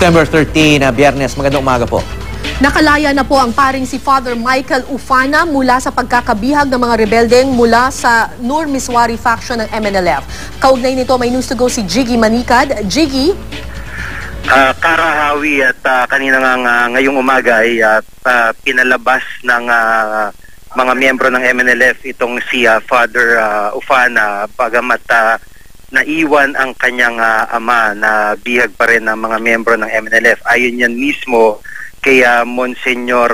September 13 na Biyernes. Magandang umaga po. Nakalaya na po ang paring si Father Michael Ufana mula sa pagkakabihag ng mga rebeldeng mula sa Nur Miswari faction ng MNLF. Kaugnay nito, may news to go si Jiggy Manikad. Jiggy? Karahawi at kanina nga ngayong umaga ay pinalabas ng mga miyembro ng MNLF itong si Father Ufana, bagamat naiwan ang kanyang ama na bihag pa rin ng mga miyembro ng MNLF. Ayon yan mismo kay Monsignor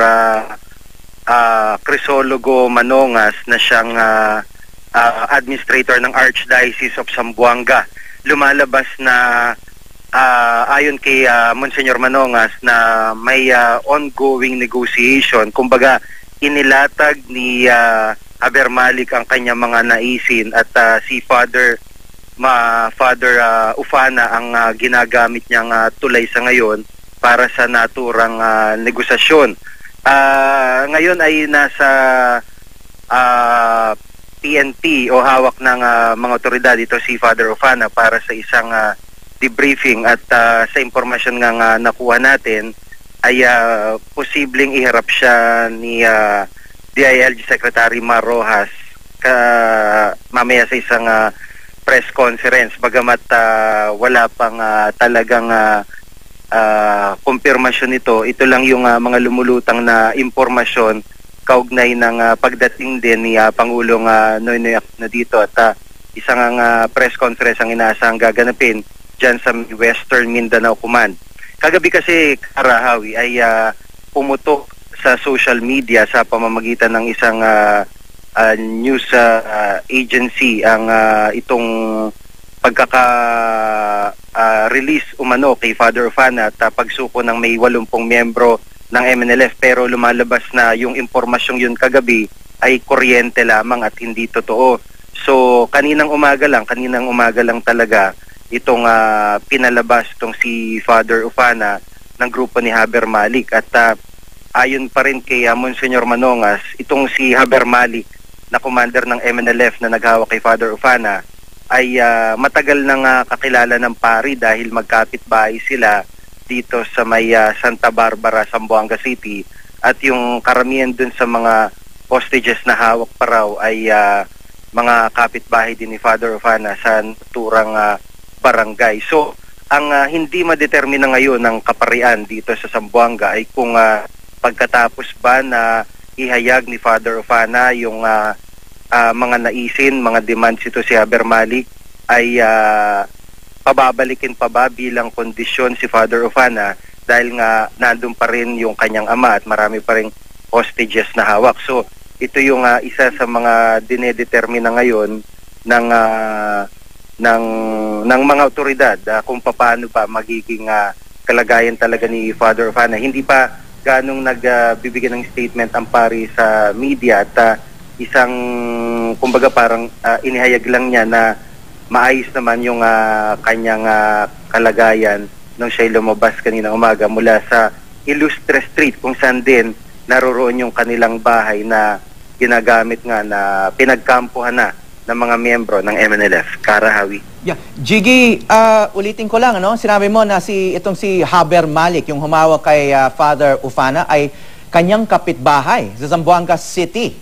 Crisologo Manongas na siyang administrator ng Archdiocese of Zamboanga. Lumalabas na ayon kay Monsignor Manongas na may ongoing negotiation. Kumbaga, inilatag ni Haber Malik ang kanyang mga naisin at si Father Ufana ang ginagamit niyang tulay sa ngayon para sa naturang negosasyon. Ngayon ay nasa PNP o hawak ng mga otoridad ito si Father Ufana para sa isang debriefing at sa impormasyon nga nakuha natin ay posibleng iharap siya ni DILG Secretary Mar Rojas mamaya sa isang press conference, bagamat wala pang talagang kumpirmasyon nito. Ito lang yung mga lumulutang na impormasyon kaugnay ng pagdating din ni Pangulong Noynoy Aquino dito at isang press conference ang inaasahang gaganapin dyan sa Western Mindanao Command. Kagabi kasi, Karahawi, ay pumutok sa social media sa pamamagitan ng isang news agency ang itong pagkaka-release umano kay Father Ufana at pagsuko ng may 80 miyembro ng MNLF, pero lumalabas na yung impormasyong yun kagabi ay kuryente lamang at hindi totoo. So kaninang umaga lang talaga itong pinalabas itong si Father Ufana ng grupo ni Haber Malik at ayon pa rin kay Monsignor Manongas, itong si Haber Malik na commander ng MNLF na naghawak kay Father Ufana ay matagal nang kakilala ng pari dahil magkapit-bahay sila dito sa may Santa Barbara, Zamboanga City, at yung karamihan dun sa mga hostages na hawak pa raw ay mga kapitbahay din ni Father Ufana sa naturang barangay. So ang hindi madetermina ngayon ng kaparian dito sa Zamboanga ay kung pagkatapos ba na ihayag ni Father Ufana yung mga naisin, mga demands ito si Haber Malik ay pababalikin pa ba bilang kondisyon si Father Ufana dahil nga nandun pa rin yung kanyang ama at marami pa rin hostages na hawak. So ito yung isa sa mga dinedetermina ngayon ng mga otoridad kung paano pa magiging kalagayan talaga ni Father Ufana. Hindi pa ganong nagbibigay ng statement ang pari sa media at isang kumbaga parang inihayag lang niya na maayos naman yung kanyang kalagayan nung siya lumabas kanina umaga mula sa Ilustre Street kung saan din naroroon yung kanilang bahay na ginagamit nga na pinagkampuhan na ng mga miyembro ng MNLF. Karahawi. Yeah. Jiggy, ulitin ko lang, sinabi mo na itong si Haber Malik, yung humawak kay Father Ufana, ay kanyang kapitbahay sa Zamboanga City.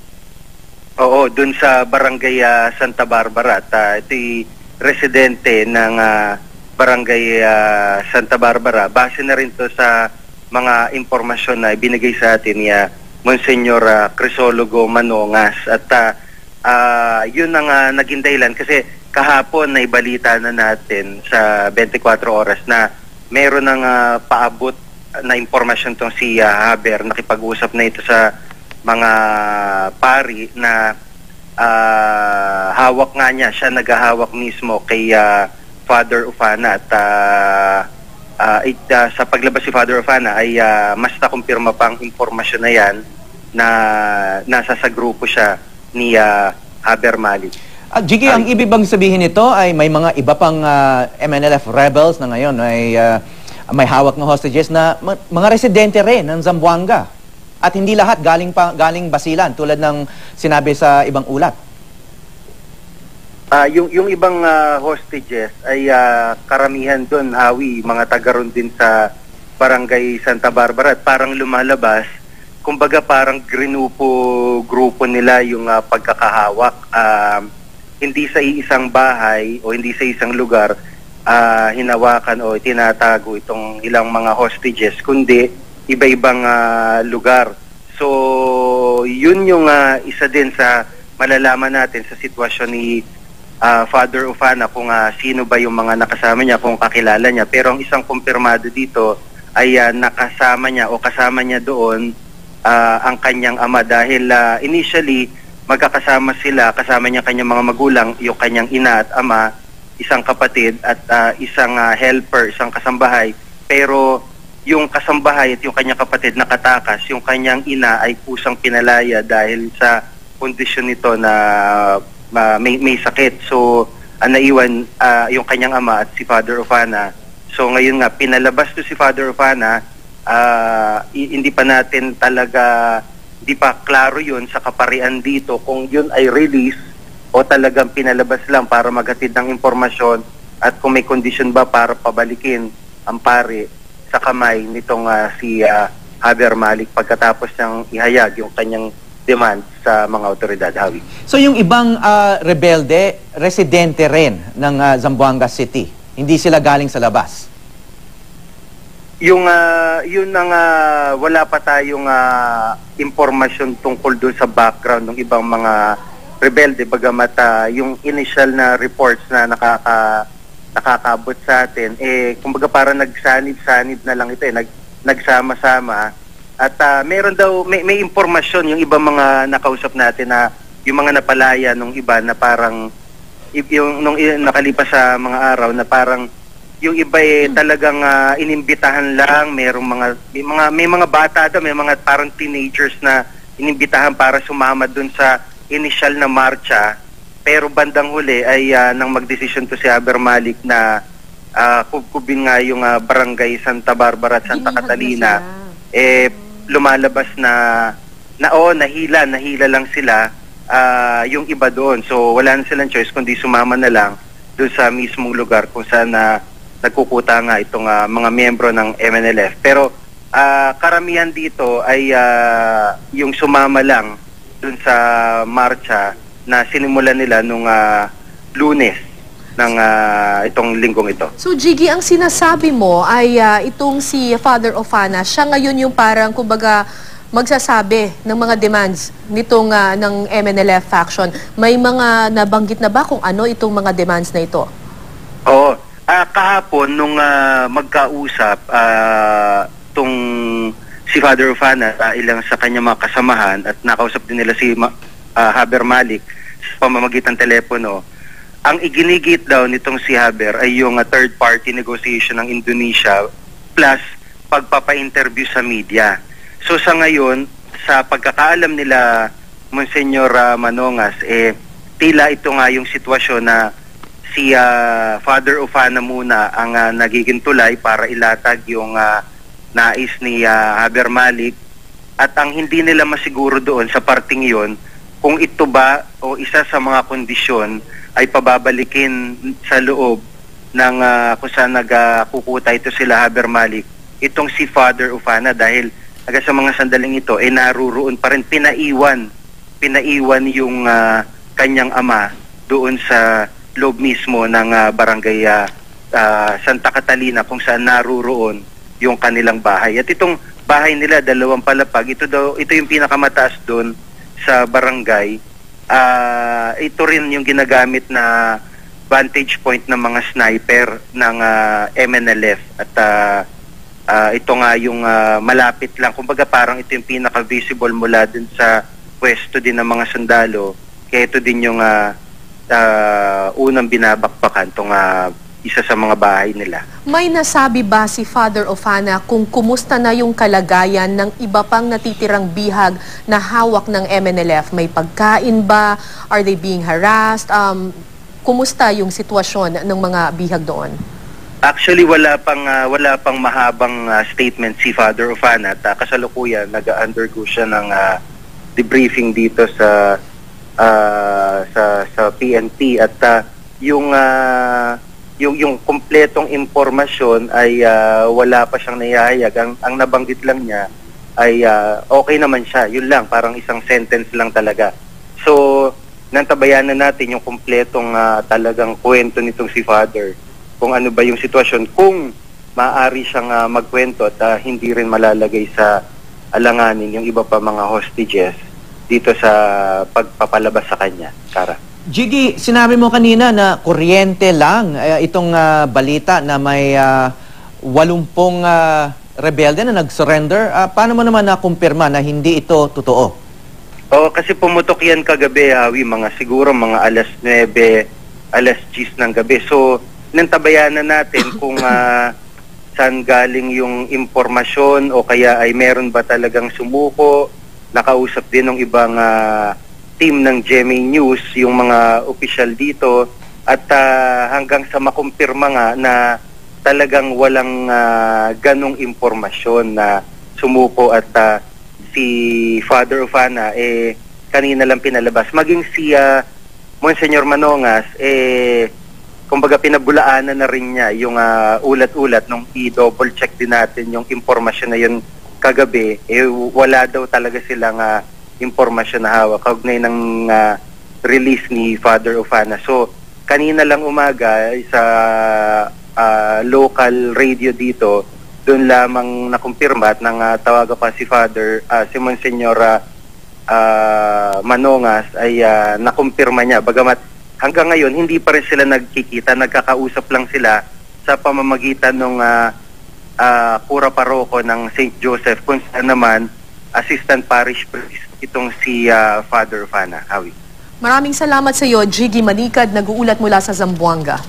Oo, dun sa barangay Santa Barbara. At ito'y residente ng barangay Santa Barbara. Base na rin to sa mga impormasyon na ibinigay sa atin ni Monsignor Crisologo Manongas. At yun ang naging dahilan kasi kahapon na ibalita na natin sa 24 oras na meron ng paabot na impormasyon tong si Haber. Nakipag-usap na ito sa mga pari na hawak nga niya, siya naghahawak mismo kay Father Ufana at sa paglabas si Father Ufana ay mas nakumpirma pang impormasyon na yan na nasa sa grupo siya ni Haber Malik. Jiggy, ang ibig bang sabihin nito ay may mga iba pang MNLF rebels na ngayon ay may hawak ng hostages na mga residente rin ng Zamboanga? At hindi lahat galing Basilan tulad ng sinabi sa ibang ulat. Yung ibang hostages ay karamihan doon, Hawi, mga taga ron din sa Barangay Santa Barbara at parang lumalabas, kumbaga parang grupo nila yung pagkakahawak. Hindi sa isang bahay o hindi sa isang lugar hinawakan o tinatago itong ilang mga hostages, kundi iba-ibang lugar. So, yun yung isa din sa malalaman natin sa sitwasyon ni Father Ufana kung sino ba yung mga nakasama niya, kung kakilala niya. Pero ang isang kumpirmado dito ay nakasama niya o kasama niya doon ang kanyang ama dahil initially magkakasama sila, kasama niya kanyang mga magulang, yung kanyang ina at ama, isang kapatid at isang helper, isang kasambahay. Pero yung kasambahay at yung kanyang kapatid nakatakas, yung kanyang ina ay kusang pinalaya dahil sa kondisyon nito na may sakit. So naiwan yung kanyang ama at si Father Ufana. So ngayon nga pinalabas to si Father Ufana. Hindi pa natin talaga, hindi pa klaro yun sa kaparian dito kung yun ay release o talagang pinalabas lang para maghatid ng impormasyon at kung may kondisyon ba para pabalikin ang pare sa kamay nitong si Javier Malik pagkatapos niyang ihayag yung kanyang demand sa mga otoridad. Hawi. So yung ibang rebelde, residente rin ng Zamboanga City. Hindi sila galing sa labas. Yung yun ang wala pa tayong impormasyon tungkol doon sa background ng ibang mga rebelde, bagamat yung initial na reports na nakakaabot sa atin kumbaga parang nagsanib-sanib na lang ito nagsama-sama at meron daw may impormasyon yung ibang mga nakausap natin na yung mga napalaya nung iba na parang yung nung nakalipas sa mga araw na parang yung iba talagang inimbitahan lang, may mga bata daw, may mga parang teenagers na inimbitahan para sumama dun sa initial na marcha, pero bandang huli ay nang magdesisyon to si Javier Malik na kubkubin nga yung barangay Santa Barbara at Santa Catalina, lumalabas na nahila lang sila yung iba doon. So wala na silang choice kundi sumama na lang doon sa mismong lugar kung saan nagkukuta nga itong mga miyembro ng MNLF. Pero karamihan dito ay yung sumama lang dun sa marcha na sinimulan nila nung Lunes ng itong linggong ito. So Jiggy, ang sinasabi mo ay itong si Father Ufana, siya ngayon yung parang kumbaga magsasabi ng mga demands nitong ng MNLF faction. May mga nabanggit na ba kung ano itong mga demands na ito? Oo. Kahapon nung magkausap tong si Father Ufana ilang sa kanyang mga kasamahan at nakausap din nila si Javier Malik sa pamamagitan telepono, ang iginigit daw nitong si Javier ay yung third party negotiation ng Indonesia plus pagpapa-interview sa media. So sa ngayon, sa pagkakaalam nila Monsignor Manongas, tila ito nga yung sitwasyon na si Father Ufana muna ang nagiging tulay para ilatag yung nais ni Javier Malik at ang hindi nila masiguro doon sa parting yon kung ito ba o isa sa mga kondisyon ay pababalikin sa loob ng kung saan nagkukuta ito sila Javier Malik itong si Father Ufana dahil sa mga sandaling ito naruroon pa rin pinaiwan yung kanyang ama doon sa loob mismo ng barangay Santa Catalina kung saan naruroon yung kanilang bahay. At itong bahay nila, 2 palapag, ito yung pinakamataas doon sa barangay. Ito rin yung ginagamit na vantage point ng mga sniper ng MNLF at ito nga yung malapit lang. Kumbaga parang ito yung pinaka-visible mula dun sa pwesto din ng mga sundalo. Kaya ito din yung unang binabakbakan itong isa sa mga bahay nila. May nasabi ba si Father Ufana kung kumusta na yung kalagayan ng iba pang natitirang bihag na hawak ng MNLF? May pagkain ba? Are they being harassed? Kumusta yung sitwasyon ng mga bihag doon? Actually, wala pang mahabang statement si Father Ufana at kasalukuyan nag-undergo siya ng debriefing dito sa PNP at yung yung kumpletong impormasyon ay wala pa siyang naihahayag. Ang nabanggit lang niya ay okay naman siya. Yun lang, parang isang sentence lang talaga. So, nantabayanan natin yung kumpletong talagang kwento nitong si Father. Kung ano ba yung sitwasyon, kung maaari siyang magkwento at hindi rin malalagay sa alanganin yung iba pa mga hostages dito sa pagpapalabas sa kanya. Kara. Jiggy, sinabi mo kanina na kuryente lang itong balita na may 80 rebelde na nag-surrender. Paano mo naman nakumpirma na hindi ito totoo? Kasi pumutok yan kagabi, Hawi, siguro mga alas 9, alas 10 ng gabi. So, nantabayanan natin kung saan galing yung impormasyon o kaya ay meron ba talagang sumuko. Nakausap din ng ibang team ng GMA News, yung mga opisyal dito, at hanggang sa makumpirma nga na talagang walang ganong impormasyon na sumuko at si Father Ufana kanina lang pinalabas. Maging si Monsignor Manongas, kumbaga pinabulaanan na rin niya yung ulat-ulat nung i-double check din natin yung impormasyon na yun kagabi. Wala daw talaga silang impormasyon na hawak kaugnay ng release ni Father Ufana. So, kanina lang umaga sa local radio dito, doon lamang nakumpirma at nang tawagan pa si Father, si Monsignor Manongas ay nakumpirma niya. Bagamat hanggang ngayon, hindi pa rin sila nagkikita, nagkakausap lang sila sa pamamagitan ng Kura Paroko ng St. Joseph, kung saan naman Assistant Parish Priest itong si Father Ufana. Hawi. Maraming salamat sa iyo, Jiggy Manikad, nag-uulat mula sa Zamboanga.